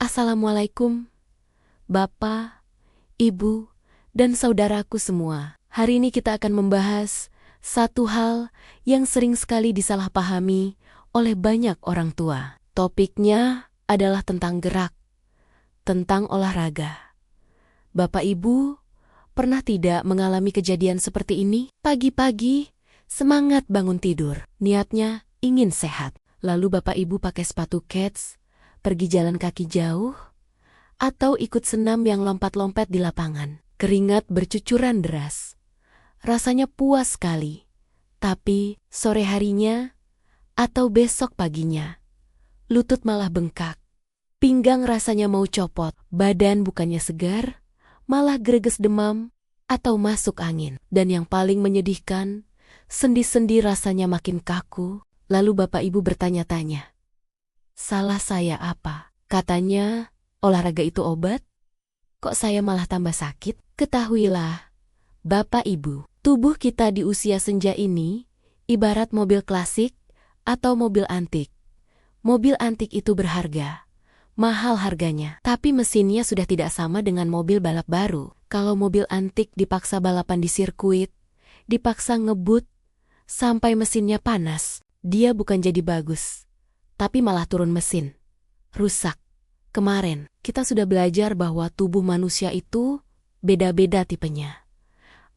Assalamualaikum, Bapak, Ibu, dan saudaraku semua. Hari ini kita akan membahas satu hal yang sering sekali disalahpahami oleh banyak orang tua. Topiknya adalah tentang gerak, tentang olahraga. Bapak Ibu, pernah tidak mengalami kejadian seperti ini? Pagi-pagi, semangat bangun tidur, niatnya ingin sehat. Lalu Bapak Ibu pakai sepatu kets, pergi jalan kaki jauh, atau ikut senam yang lompat-lompat di lapangan. Keringat bercucuran deras. Rasanya puas sekali. Tapi sore harinya atau besok paginya, lutut malah bengkak. Pinggang rasanya mau copot, badan bukannya segar, malah greges demam atau masuk angin. Dan yang paling menyedihkan, sendi-sendi rasanya makin kaku. Lalu Bapak Ibu bertanya-tanya, salah saya apa? Katanya, olahraga itu obat? Kok saya malah tambah sakit? Ketahuilah, Bapak Ibu, tubuh kita di usia senja ini ibarat mobil klasik atau mobil antik. Mobil antik itu berharga, mahal harganya, tapi mesinnya sudah tidak sama dengan mobil balap baru. Kalau mobil antik dipaksa balapan di sirkuit, dipaksa ngebut, sampai mesinnya panas, dia bukan jadi bagus, tapi malah turun mesin. Rusak. Kemarin, kita sudah belajar bahwa tubuh manusia itu beda-beda tipenya.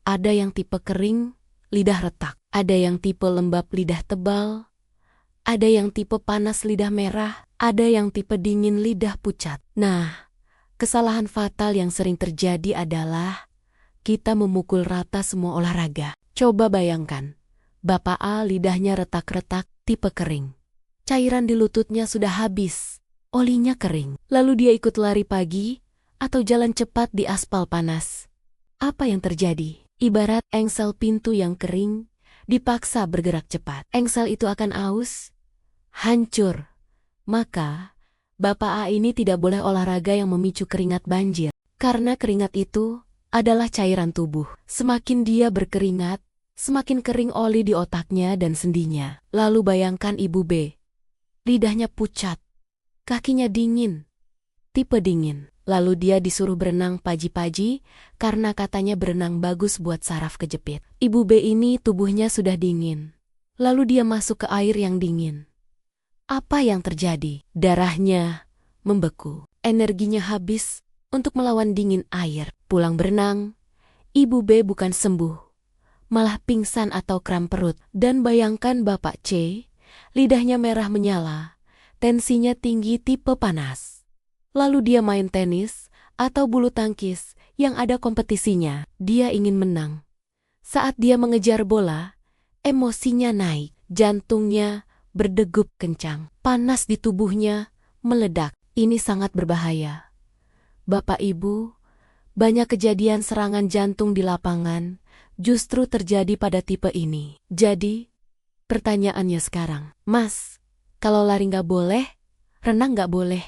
Ada yang tipe kering, lidah retak. Ada yang tipe lembab, lidah tebal. Ada yang tipe panas, lidah merah. Ada yang tipe dingin, lidah pucat. Nah, kesalahan fatal yang sering terjadi adalah kita memukul rata semua olahraga. Coba bayangkan, Bapak A lidahnya retak-retak, tipe kering. Cairan di lututnya sudah habis, olinya kering. Lalu dia ikut lari pagi atau jalan cepat di aspal panas. Apa yang terjadi? Ibarat engsel pintu yang kering, dipaksa bergerak cepat. Engsel itu akan aus, hancur. Maka, Bapak A ini tidak boleh olahraga yang memicu keringat banjir. Karena keringat itu adalah cairan tubuh. Semakin dia berkeringat, semakin kering oli di otaknya dan sendinya. Lalu bayangkan Ibu B. Lidahnya pucat, kakinya dingin, tipe dingin. Lalu dia disuruh berenang pagi-pagi karena katanya berenang bagus buat saraf kejepit. Ibu B ini tubuhnya sudah dingin. Lalu dia masuk ke air yang dingin. Apa yang terjadi? Darahnya membeku. Energinya habis untuk melawan dingin air. Pulang berenang, Ibu B bukan sembuh, malah pingsan atau kram perut. Dan bayangkan Bapak C, lidahnya merah menyala, tensinya tinggi, tipe panas. Lalu dia main tenis atau bulu tangkis yang ada kompetisinya. Dia ingin menang. Saat dia mengejar bola, emosinya naik, jantungnya berdegup kencang, panas di tubuhnya meledak. Ini sangat berbahaya. Bapak Ibu, banyak kejadian serangan jantung di lapangan justru terjadi pada tipe ini. Jadi, pertanyaannya sekarang, Mas, kalau lari nggak boleh, renang nggak boleh,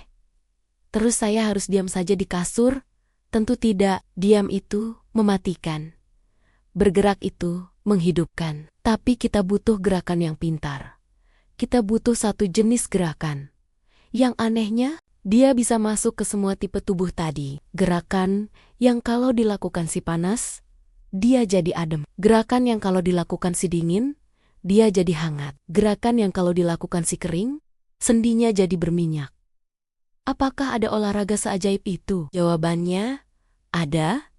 terus saya harus diam saja di kasur? Tentu tidak. Diam itu mematikan. Bergerak itu menghidupkan. Tapi kita butuh gerakan yang pintar. Kita butuh satu jenis gerakan. Yang anehnya, dia bisa masuk ke semua tipe tubuh tadi. Gerakan yang kalau dilakukan si panas, dia jadi adem. Gerakan yang kalau dilakukan si dingin, dia jadi hangat. Gerakan yang kalau dilakukan si kering, sendinya jadi berminyak. Apakah ada olahraga seajaib itu? Jawabannya, ada.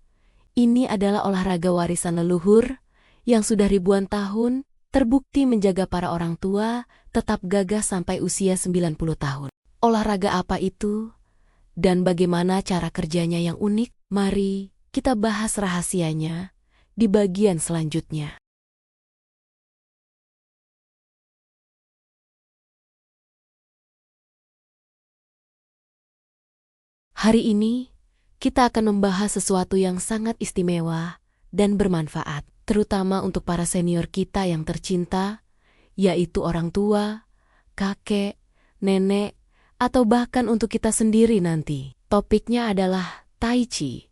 Ini adalah olahraga warisan leluhur yang sudah ribuan tahun terbukti menjaga para orang tua tetap gagah sampai usia 90 tahun. Olahraga apa itu? Dan bagaimana cara kerjanya yang unik? Mari kita bahas rahasianya di bagian selanjutnya. Hari ini, kita akan membahas sesuatu yang sangat istimewa dan bermanfaat, terutama untuk para senior kita yang tercinta, yaitu orang tua, kakek, nenek, atau bahkan untuk kita sendiri nanti. Topiknya adalah Tai Chi,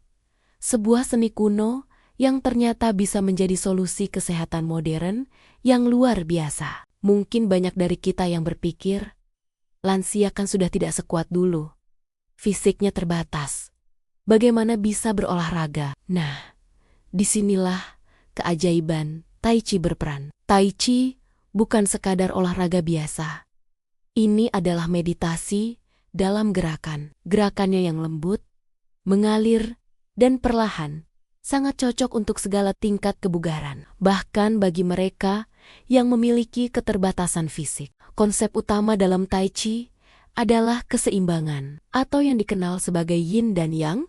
sebuah seni kuno yang ternyata bisa menjadi solusi kesehatan modern yang luar biasa. Mungkin banyak dari kita yang berpikir, lansia kan sudah tidak sekuat dulu. fisiknya terbatas. Bagaimana bisa berolahraga? Nah, disinilah keajaiban Tai Chi berperan. Tai Chi bukan sekadar olahraga biasa. Ini adalah meditasi dalam gerakan. Gerakannya yang lembut, mengalir, dan perlahan, sangat cocok untuk segala tingkat kebugaran. Bahkan bagi mereka yang memiliki keterbatasan fisik. Konsep utama dalam Tai Chi adalah keseimbangan, atau yang dikenal sebagai Yin dan Yang.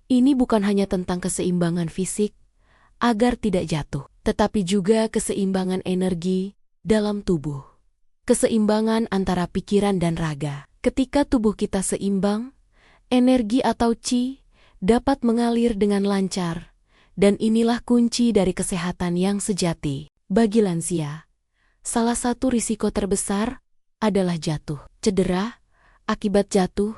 Ini bukan hanya tentang keseimbangan fisik, agar tidak jatuh, tetapi juga keseimbangan energi dalam tubuh. Keseimbangan antara pikiran dan raga. Ketika tubuh kita seimbang, energi atau Qi dapat mengalir dengan lancar, dan inilah kunci dari kesehatan yang sejati. Bagi lansia, salah satu risiko terbesar adalah jatuh. Cedera akibat jatuh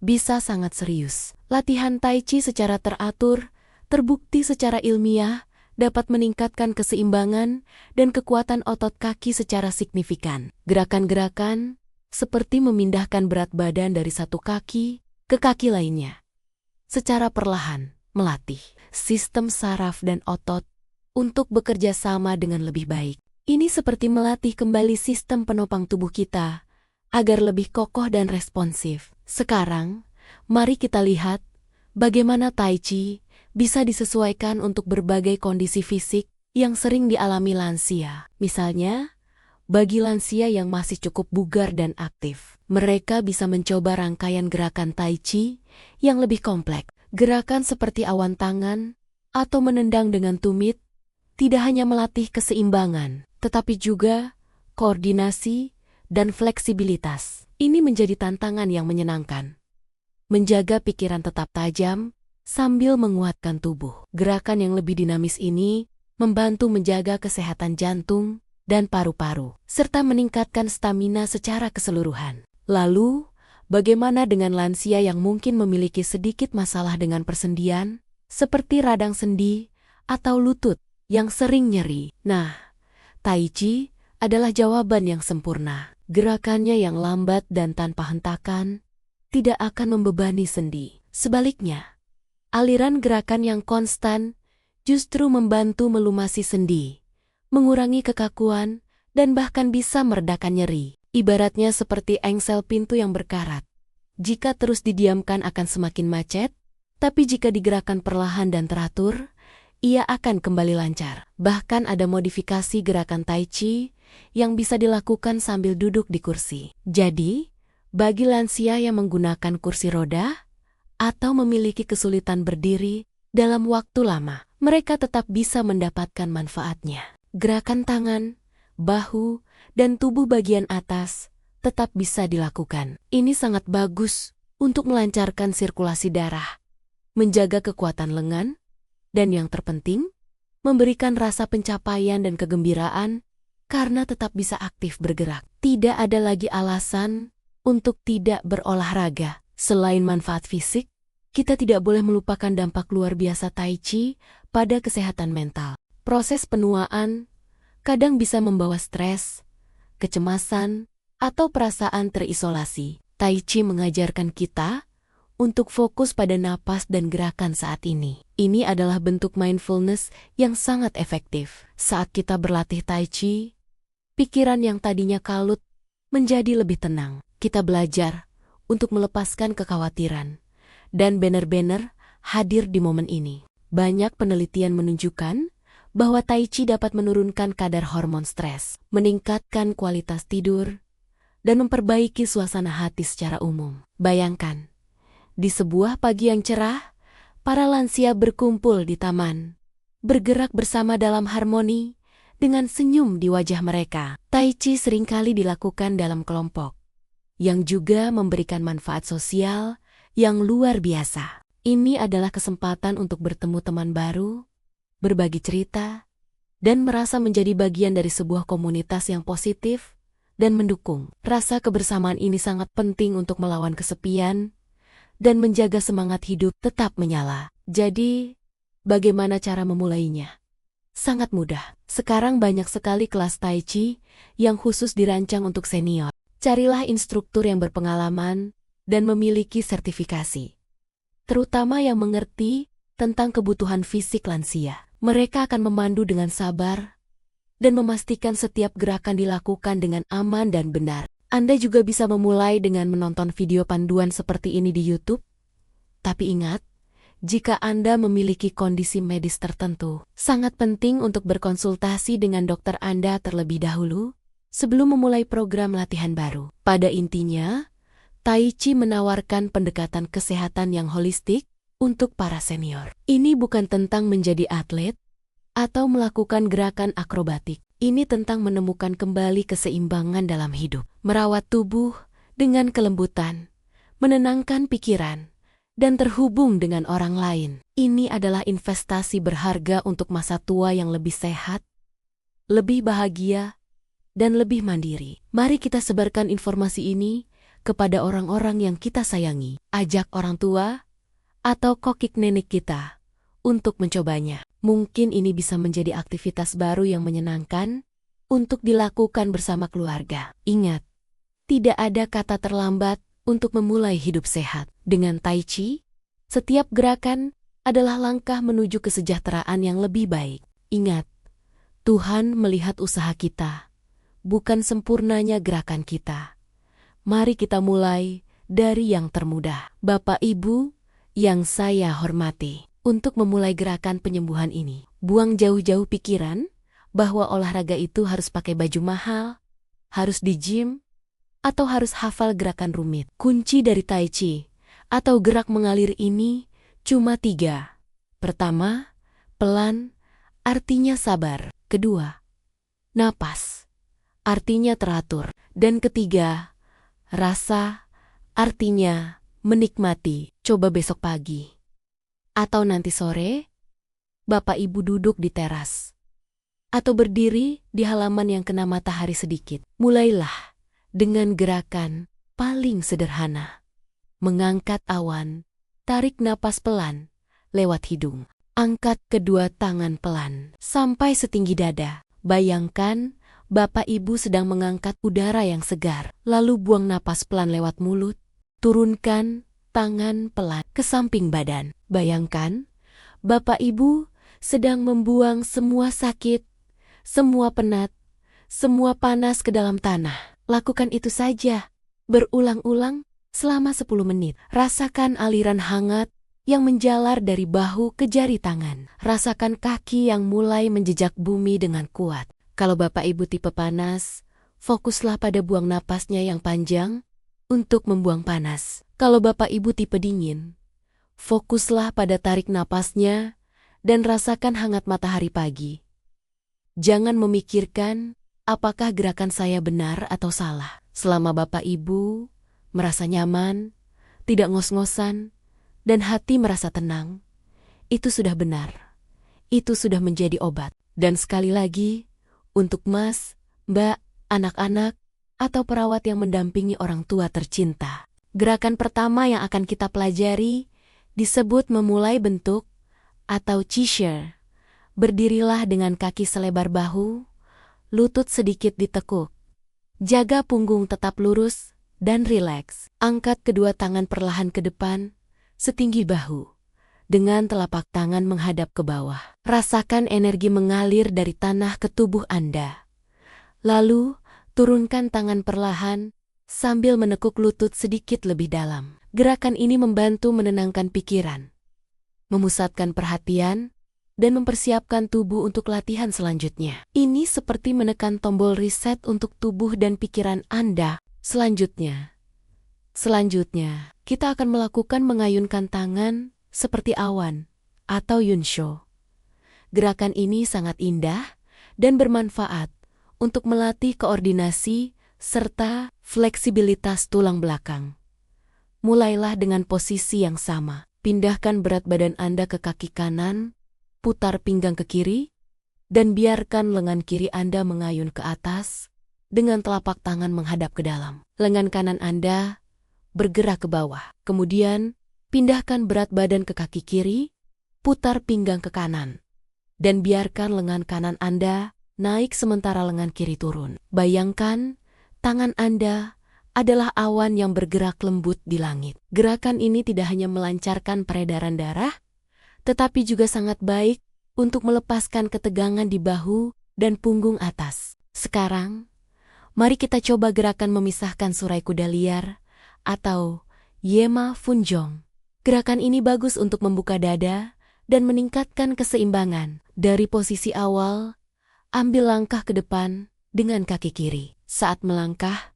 bisa sangat serius. Latihan Tai Chi secara teratur, terbukti secara ilmiah, dapat meningkatkan keseimbangan dan kekuatan otot kaki secara signifikan. Gerakan-gerakan seperti memindahkan berat badan dari satu kaki ke kaki lainnya, secara perlahan melatih sistem saraf dan otot untuk bekerja sama dengan lebih baik. Ini seperti melatih kembali sistem penopang tubuh kita agar lebih kokoh dan responsif. Sekarang, mari kita lihat bagaimana Tai Chi bisa disesuaikan untuk berbagai kondisi fisik yang sering dialami lansia. Misalnya, bagi lansia yang masih cukup bugar dan aktif, mereka bisa mencoba rangkaian gerakan Tai Chi yang lebih kompleks. Gerakan seperti awan tangan atau menendang dengan tumit tidak hanya melatih keseimbangan, tetapi juga koordinasi dan fleksibilitas. Ini menjadi tantangan yang menyenangkan. Menjaga pikiran tetap tajam sambil menguatkan tubuh. Gerakan yang lebih dinamis ini membantu menjaga kesehatan jantung dan paru-paru, serta meningkatkan stamina secara keseluruhan. Lalu, bagaimana dengan lansia yang mungkin memiliki sedikit masalah dengan persendian, seperti radang sendi atau lutut yang sering nyeri? Nah, Tai Chi adalah jawaban yang sempurna. Gerakannya yang lambat dan tanpa hentakan tidak akan membebani sendi. Sebaliknya, aliran gerakan yang konstan justru membantu melumasi sendi, mengurangi kekakuan, dan bahkan bisa meredakan nyeri. Ibaratnya seperti engsel pintu yang berkarat. Jika terus didiamkan akan semakin macet, tapi jika digerakkan perlahan dan teratur, ia akan kembali lancar. Bahkan ada modifikasi gerakan Tai Chi yang bisa dilakukan sambil duduk di kursi. Jadi, bagi lansia yang menggunakan kursi roda atau memiliki kesulitan berdiri dalam waktu lama, mereka tetap bisa mendapatkan manfaatnya. Gerakan tangan, bahu, dan tubuh bagian atas tetap bisa dilakukan. Ini sangat bagus untuk melancarkan sirkulasi darah, menjaga kekuatan lengan, dan yang terpenting, memberikan rasa pencapaian dan kegembiraan karena tetap bisa aktif bergerak. Tidak ada lagi alasan untuk tidak berolahraga. Selain manfaat fisik, kita tidak boleh melupakan dampak luar biasa Tai Chi pada kesehatan mental. Proses penuaan kadang bisa membawa stres, kecemasan, atau perasaan terisolasi. Tai Chi mengajarkan kita untuk fokus pada napas dan gerakan saat ini. Ini adalah bentuk mindfulness yang sangat efektif. Saat kita berlatih Tai Chi, pikiran yang tadinya kalut menjadi lebih tenang. Kita belajar untuk melepaskan kekhawatiran dan benar-benar hadir di momen ini. Banyak penelitian menunjukkan bahwa Tai Chi dapat menurunkan kadar hormon stres, meningkatkan kualitas tidur, dan memperbaiki suasana hati secara umum. Bayangkan, di sebuah pagi yang cerah, para lansia berkumpul di taman, bergerak bersama dalam harmoni dengan senyum di wajah mereka. Tai Chi seringkali dilakukan dalam kelompok, yang juga memberikan manfaat sosial yang luar biasa. Ini adalah kesempatan untuk bertemu teman baru, berbagi cerita, dan merasa menjadi bagian dari sebuah komunitas yang positif dan mendukung. Rasa kebersamaan ini sangat penting untuk melawan kesepian dan menjaga semangat hidup tetap menyala. Jadi, bagaimana cara memulainya? Sangat mudah. Sekarang banyak sekali kelas Tai Chi yang khusus dirancang untuk senior. Carilah instruktur yang berpengalaman dan memiliki sertifikasi, terutama yang mengerti tentang kebutuhan fisik lansia. Mereka akan memandu dengan sabar dan memastikan setiap gerakan dilakukan dengan aman dan benar. Anda juga bisa memulai dengan menonton video panduan seperti ini di YouTube. Tapi ingat, jika Anda memiliki kondisi medis tertentu, sangat penting untuk berkonsultasi dengan dokter Anda terlebih dahulu sebelum memulai program latihan baru. Pada intinya, Tai Chi menawarkan pendekatan kesehatan yang holistik untuk para senior. Ini bukan tentang menjadi atlet atau melakukan gerakan akrobatik. Ini tentang menemukan kembali keseimbangan dalam hidup, merawat tubuh dengan kelembutan, menenangkan pikiran, dan terhubung dengan orang lain. Ini adalah investasi berharga untuk masa tua yang lebih sehat, lebih bahagia, dan lebih mandiri. Mari kita sebarkan informasi ini kepada orang-orang yang kita sayangi. Ajak orang tua atau kokik nenek kita untuk mencobanya. Mungkin ini bisa menjadi aktivitas baru yang menyenangkan untuk dilakukan bersama keluarga. Ingat, tidak ada kata terlambat untuk memulai hidup sehat. Dengan Tai Chi, setiap gerakan adalah langkah menuju kesejahteraan yang lebih baik. Ingat, Tuhan melihat usaha kita, bukan sempurnanya gerakan kita. Mari kita mulai dari yang termudah. Bapak Ibu yang saya hormati, untuk memulai gerakan penyembuhan ini, buang jauh-jauh pikiran bahwa olahraga itu harus pakai baju mahal, harus di gym, atau harus hafal gerakan rumit. Kunci dari Tai Chi atau gerak mengalir ini cuma 3. Pertama, pelan, artinya sabar. Kedua, napas, artinya teratur. Dan ketiga, rasa, artinya menikmati. Coba besok pagi atau nanti sore, Bapak Ibu duduk di teras atau berdiri di halaman yang kena matahari sedikit. Mulailah dengan gerakan paling sederhana. Mengangkat awan, tarik napas pelan lewat hidung. Angkat kedua tangan pelan sampai setinggi dada. Bayangkan Bapak Ibu sedang mengangkat udara yang segar. Lalu buang napas pelan lewat mulut. Turunkan tangan pelan ke samping badan. Bayangkan Bapak Ibu sedang membuang semua sakit, semua penat, semua panas ke dalam tanah. Lakukan itu saja, berulang-ulang selama 10 menit. Rasakan aliran hangat yang menjalar dari bahu ke jari tangan. Rasakan kaki yang mulai menjejak bumi dengan kuat. Kalau Bapak Ibu tipe panas, fokuslah pada buang napasnya yang panjang untuk membuang panas. Kalau Bapak Ibu tipe dingin, fokuslah pada tarik napasnya dan rasakan hangat matahari pagi. Jangan memikirkan apakah gerakan saya benar atau salah. Selama Bapak Ibu merasa nyaman, tidak ngos-ngosan, dan hati merasa tenang, itu sudah benar. Itu sudah menjadi obat. Dan sekali lagi, untuk Mas, Mbak, anak-anak, atau perawat yang mendampingi orang tua tercinta, gerakan pertama yang akan kita pelajari disebut memulai bentuk atau Qi. Berdirilah dengan kaki selebar bahu, lutut sedikit ditekuk. Jaga punggung tetap lurus dan rileks. Angkat kedua tangan perlahan ke depan, setinggi bahu, dengan telapak tangan menghadap ke bawah. Rasakan energi mengalir dari tanah ke tubuh Anda. Lalu, turunkan tangan perlahan sambil menekuk lutut sedikit lebih dalam. Gerakan ini membantu menenangkan pikiran, memusatkan perhatian, dan mempersiapkan tubuh untuk latihan selanjutnya. Ini seperti menekan tombol reset untuk tubuh dan pikiran Anda. Selanjutnya, kita akan melakukan mengayunkan tangan seperti awan atau Yunsho. Gerakan ini sangat indah dan bermanfaat untuk melatih koordinasi serta fleksibilitas tulang belakang. Mulailah dengan posisi yang sama. Pindahkan berat badan Anda ke kaki kanan, putar pinggang ke kiri, dan biarkan lengan kiri Anda mengayun ke atas dengan telapak tangan menghadap ke dalam. Lengan kanan Anda bergerak ke bawah. Kemudian, pindahkan berat badan ke kaki kiri, putar pinggang ke kanan, dan biarkan lengan kanan Anda naik sementara lengan kiri turun. Bayangkan tangan Anda adalah awan yang bergerak lembut di langit. Gerakan ini tidak hanya melancarkan peredaran darah, tetapi juga sangat baik untuk melepaskan ketegangan di bahu dan punggung atas. Sekarang, mari kita coba gerakan memisahkan surai kuda liar atau Yema Funjong. Gerakan ini bagus untuk membuka dada dan meningkatkan keseimbangan. Dari posisi awal, ambil langkah ke depan dengan kaki kiri. Saat melangkah,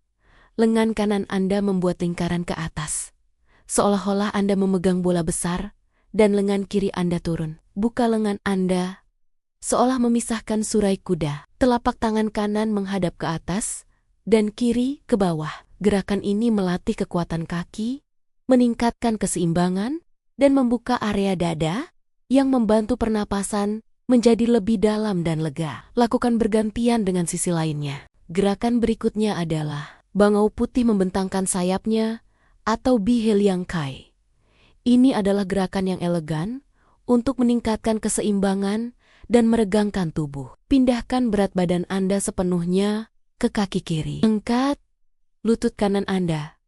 lengan kanan Anda membuat lingkaran ke atas, seolah-olah Anda memegang bola besar, dan lengan kiri Anda turun. Buka lengan Anda, seolah memisahkan surai kuda. Telapak tangan kanan menghadap ke atas, dan kiri ke bawah. Gerakan ini melatih kekuatan kaki, meningkatkan keseimbangan, dan membuka area dada, yang membantu pernapasan menjadi lebih dalam dan lega. Lakukan bergantian dengan sisi lainnya. Gerakan berikutnya adalah bangau putih membentangkan sayapnya, atau Bihil Yang Kai. Ini adalah gerakan yang elegan untuk meningkatkan keseimbangan dan meregangkan tubuh. Pindahkan berat badan Anda sepenuhnya ke kaki kiri. Angkat lutut kanan Anda.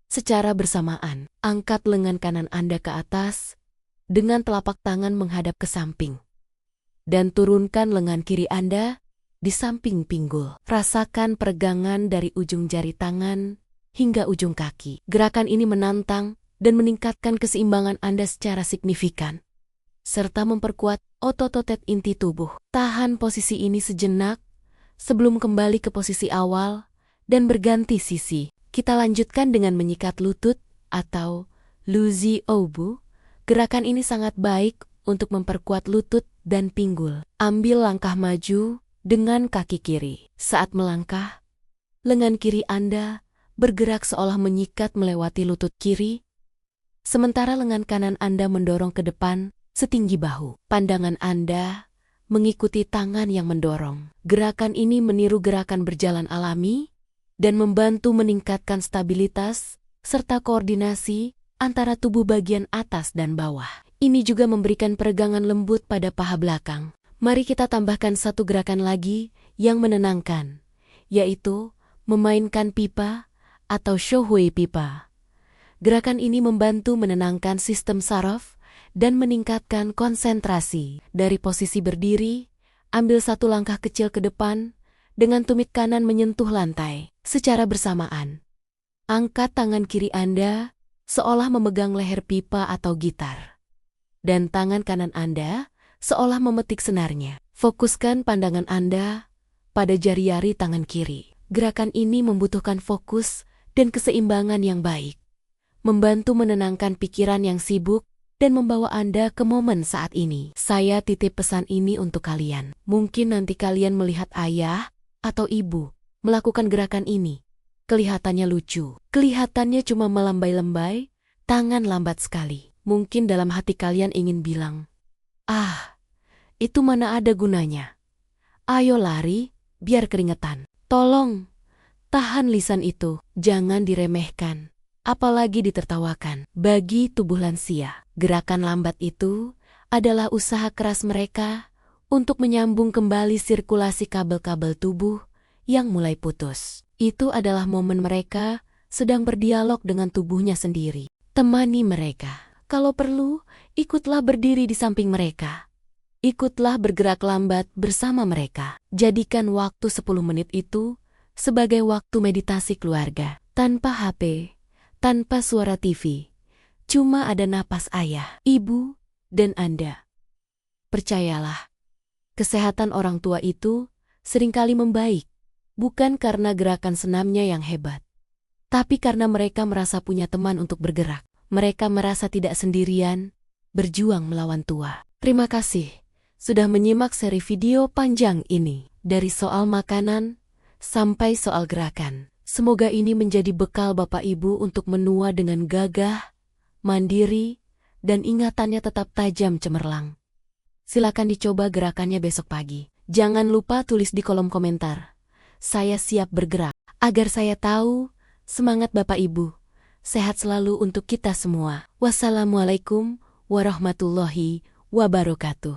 Secara bersamaan, angkat lengan kanan Anda ke atas dengan telapak tangan menghadap ke samping. Dan turunkan lengan kiri Anda di samping pinggul. Rasakan peregangan dari ujung jari tangan hingga ujung kaki. Gerakan ini menantang dan meningkatkan keseimbangan Anda secara signifikan, serta memperkuat otot-otot inti tubuh. Tahan posisi ini sejenak sebelum kembali ke posisi awal dan berganti sisi. Kita lanjutkan dengan menyikat lutut atau Luzi Obu. Gerakan ini sangat baik untuk memperkuat lutut dan pinggul. Ambil langkah maju dengan kaki kiri. Saat melangkah, lengan kiri Anda bergerak seolah menyikat melewati lutut kiri, sementara lengan kanan Anda mendorong ke depan setinggi bahu. Pandangan Anda mengikuti tangan yang mendorong. Gerakan ini meniru gerakan berjalan alami dan membantu meningkatkan stabilitas serta koordinasi antara tubuh bagian atas dan bawah. Ini juga memberikan peregangan lembut pada paha belakang. Mari kita tambahkan satu gerakan lagi yang menenangkan, yaitu memainkan pipa atau shohui pipa. Gerakan ini membantu menenangkan sistem saraf dan meningkatkan konsentrasi. Dari posisi berdiri, ambil satu langkah kecil ke depan dengan tumit kanan menyentuh lantai. Secara bersamaan, angkat tangan kiri Anda seolah memegang leher pipa atau gitar, dan tangan kanan Anda seolah memetik senarnya. Fokuskan pandangan Anda pada jari-jari tangan kiri. Gerakan ini membutuhkan fokus dan keseimbangan yang baik, membantu menenangkan pikiran yang sibuk dan membawa Anda ke momen saat ini. Saya titip pesan ini untuk kalian. Mungkin nanti kalian melihat ayah atau ibu melakukan gerakan ini. Kelihatannya lucu, kelihatannya cuma melambai-lambai, tangan lambat sekali. Mungkin dalam hati kalian ingin bilang, itu mana ada gunanya. Ayo lari, biar keringetan. Tolong, tahan lisan itu, jangan diremehkan, apalagi ditertawakan. Bagi tubuh lansia, gerakan lambat itu adalah usaha keras mereka untuk menyambung kembali sirkulasi kabel-kabel tubuh yang mulai putus. Itu adalah momen mereka sedang berdialog dengan tubuhnya sendiri. Temani mereka. Kalau perlu, ikutlah berdiri di samping mereka. Ikutlah bergerak lambat bersama mereka. Jadikan waktu 10 menit itu sebagai waktu meditasi keluarga. Tanpa HP, tanpa suara TV. Cuma ada napas ayah, ibu, dan Anda. Percayalah, kesehatan orang tua itu seringkali membaik. Bukan karena gerakan senamnya yang hebat, tapi karena mereka merasa punya teman untuk bergerak. Mereka merasa tidak sendirian, berjuang melawan tua. Terima kasih sudah menyimak seri video panjang ini. Dari soal makanan sampai soal gerakan. Semoga ini menjadi bekal Bapak Ibu untuk menua dengan gagah, mandiri, dan ingatannya tetap tajam cemerlang. Silakan dicoba gerakannya besok pagi. Jangan lupa tulis di kolom komentar. Saya siap bergerak, agar saya tahu semangat Bapak Ibu. Sehat selalu untuk kita semua. Wassalamualaikum warahmatullahi wabarakatuh.